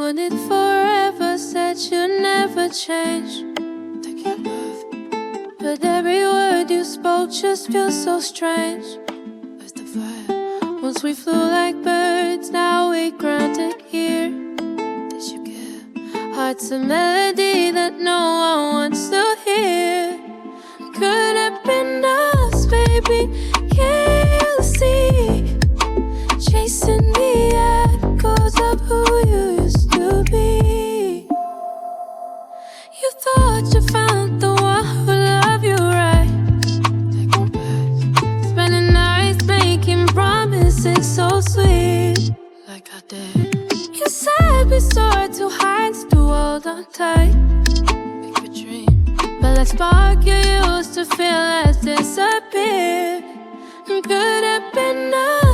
wanted forever, said you'd never change. But every word you spoke just feels so strange. Where's the fire? Once we flew like birds, now we grounded here. Did you get heart's a melody that no one wants to hear? Could have been us, baby. Can't you see? Chasing the echoes of who you used to be. You thought you found the one who loved you right. Spending nights making promises so sweet, like I did. You said we soared too high to hold on tight. Make a dream, but that spark you used to feel has disappeared. Could have been us.